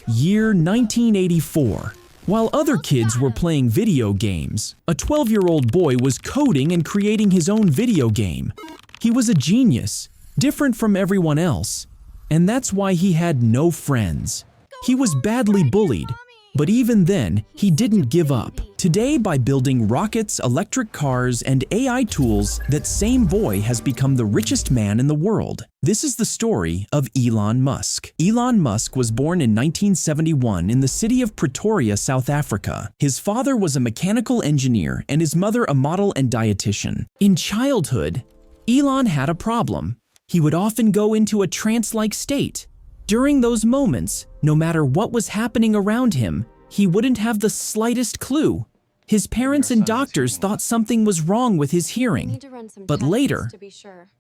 Year 1984. While other kids were playing video games, a 12-year-old boy was coding and creating his own video game. He was a genius, different from everyone else, and that's why he had no friends. He was badly bullied, but even then, he didn't give up. Today, by building rockets, electric cars, and AI tools, that same boy has become the richest man in the world. This is the story of Elon Musk. Elon Musk was born in 1971 in the city of Pretoria, South Africa. His father was a mechanical engineer and his mother a model and dietitian. In childhood, Elon had a problem. He would often go into a trance-like state. During those moments, no matter what was happening around him, he wouldn't have the slightest clue. His parents and doctors thought something was wrong with his hearing. But later,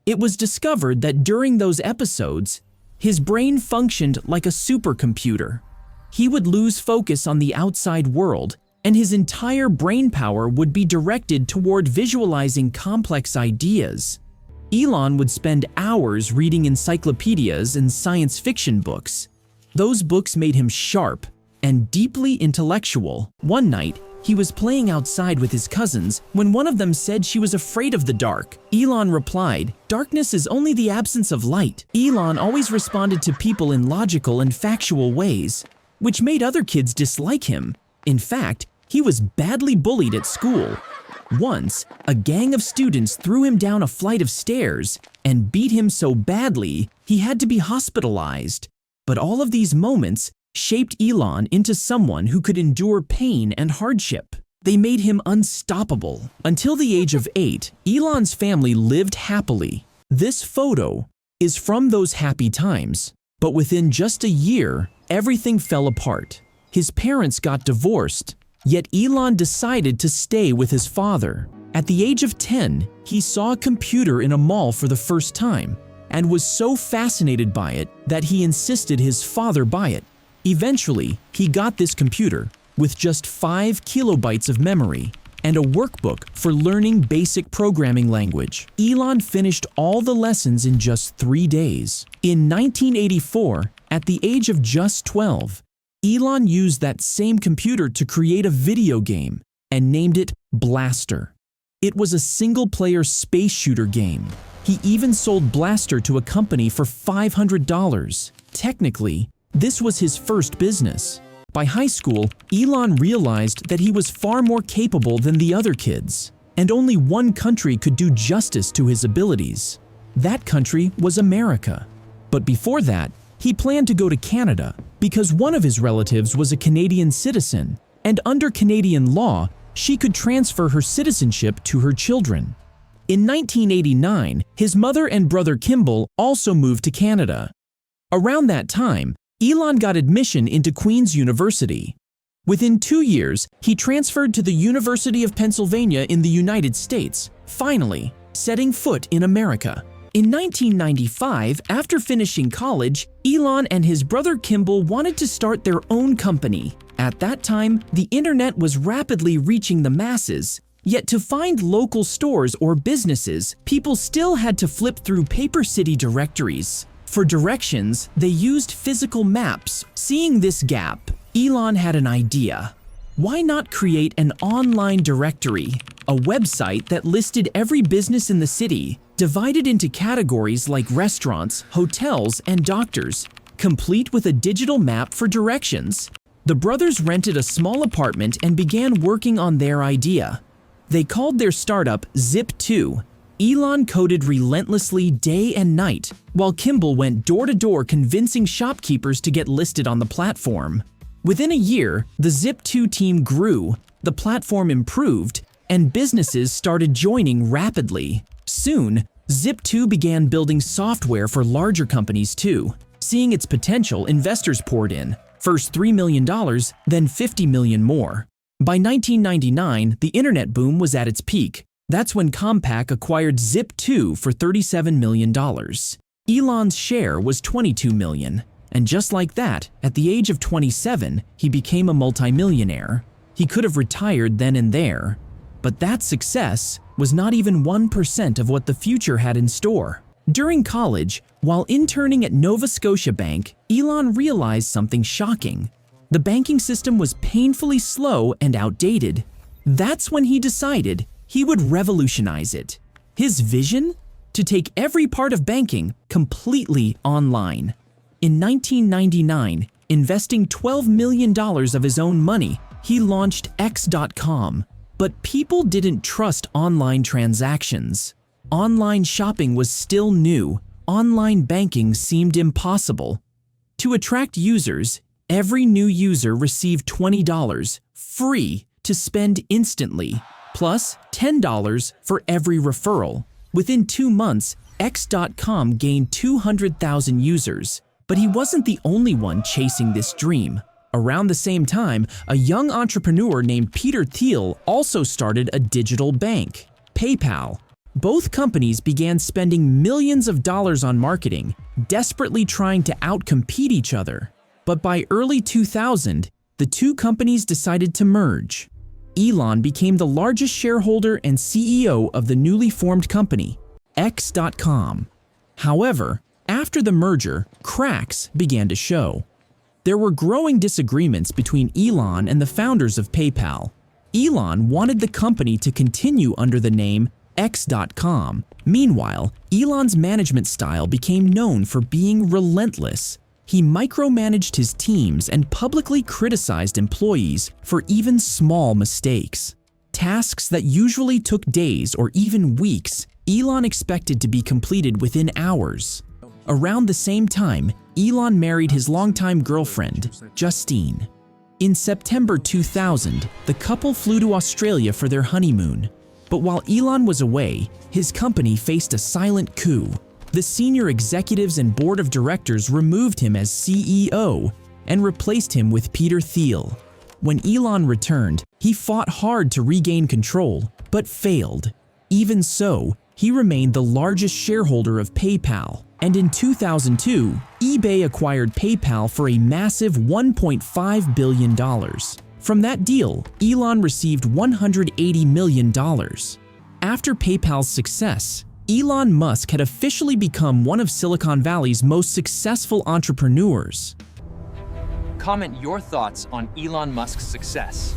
it was discovered that during those episodes, his brain functioned like a supercomputer. He would lose focus on the outside world, and his entire brain power would be directed toward visualizing complex ideas. Elon would spend hours reading encyclopedias and science fiction books. Those books made him sharp and deeply intellectual. One night, he was playing outside with his cousins when one of them said she was afraid of the dark. Elon replied, "Darkness is only the absence of light." Elon always responded to people in logical and factual ways, which made other kids dislike him. In fact, he was badly bullied at school. Once, a gang of students threw him down a flight of stairs and beat him so badly he had to be hospitalized. But all of these moments shaped Elon into someone who could endure pain and hardship. They made him unstoppable. Until the age of 8, Elon's family lived happily. This photo is from those happy times. But within just a year, everything fell apart. His parents got divorced, yet Elon decided to stay with his father. At the age of 10, he saw a computer in a mall for the first time and was so fascinated by it that he insisted his father buy it. Eventually, he got this computer with just 5 kilobytes of memory and a workbook for learning basic programming language. Elon finished all the lessons in just 3 days. In 1984, at the age of just 12, Elon used that same computer to create a video game and named it Blaster. It was a single-player space shooter game. He even sold Blaster to a company for $500. Technically, this was his first business. By high school, Elon realized that he was far more capable than the other kids, and only one country could do justice to his abilities. That country was America. But before that, he planned to go to Canada because one of his relatives was a Canadian citizen, and under Canadian law, she could transfer her citizenship to her children. In 1989, his mother and brother Kimball also moved to Canada. Around that time, Elon got admission into Queen's University. Within 2 years, he transferred to the University of Pennsylvania in the United States, finally setting foot in America. In 1995, after finishing college, Elon and his brother Kimball wanted to start their own company. At that time, the internet was rapidly reaching the masses. Yet to find local stores or businesses, people still had to flip through paper city directories. For directions, they used physical maps. Seeing this gap, Elon had an idea. Why not create an online directory, a website that listed every business in the city, divided into categories like restaurants, hotels, and doctors, complete with a digital map for directions? The brothers rented a small apartment and began working on their idea. They called their startup Zip2. Elon coded relentlessly day and night, while Kimball went door to door convincing shopkeepers to get listed on the platform. Within a year, the Zip2 team grew, the platform improved, and businesses started joining rapidly. Soon, Zip2 began building software for larger companies too. Seeing its potential, investors poured in, first $3 million, then $50 million more. By 1999, the internet boom was at its peak. That's when Compaq acquired Zip2 for $37 million. Elon's share was $22 million. And just like that, at the age of 27, he became a multimillionaire. He could have retired then and there. But that success was not even 1% of what the future had in store. During college, while interning at Nova Scotia Bank, Elon realized something shocking. The banking system was painfully slow and outdated. That's when he decided he would revolutionize it. His vision? To take every part of banking completely online. In 1999, investing $12 million of his own money, he launched X.com. But people didn't trust online transactions. Online shopping was still new. Online banking seemed impossible. To attract users, every new user received $20 free to spend instantly, plus $10 for every referral. Within 2 months, X.com gained 200,000 users. But he wasn't the only one chasing this dream. Around the same time, a young entrepreneur named Peter Thiel also started a digital bank, PayPal. Both companies began spending millions of dollars on marketing, desperately trying to outcompete each other. But by early 2000, the two companies decided to merge. Elon became the largest shareholder and CEO of the newly formed company, X.com. However, after the merger, cracks began to show. There were growing disagreements between Elon and the founders of PayPal. Elon wanted the company to continue under the name X.com. Meanwhile, Elon's management style became known for being relentless. He micromanaged his teams and publicly criticized employees for even small mistakes. Tasks that usually took days or even weeks, Elon expected to be completed within hours. Around the same time, Elon married his longtime girlfriend, Justine. In September 2000, the couple flew to Australia for their honeymoon. But while Elon was away, his company faced a silent coup. The senior executives and board of directors removed him as CEO and replaced him with Peter Thiel. When Elon returned, he fought hard to regain control, but failed. Even so, he remained the largest shareholder of PayPal. And in 2002, eBay acquired PayPal for a massive $1.5 billion. From that deal, Elon received $180 million. After PayPal's success, Elon Musk had officially become one of Silicon Valley's most successful entrepreneurs. Comment your thoughts on Elon Musk's success.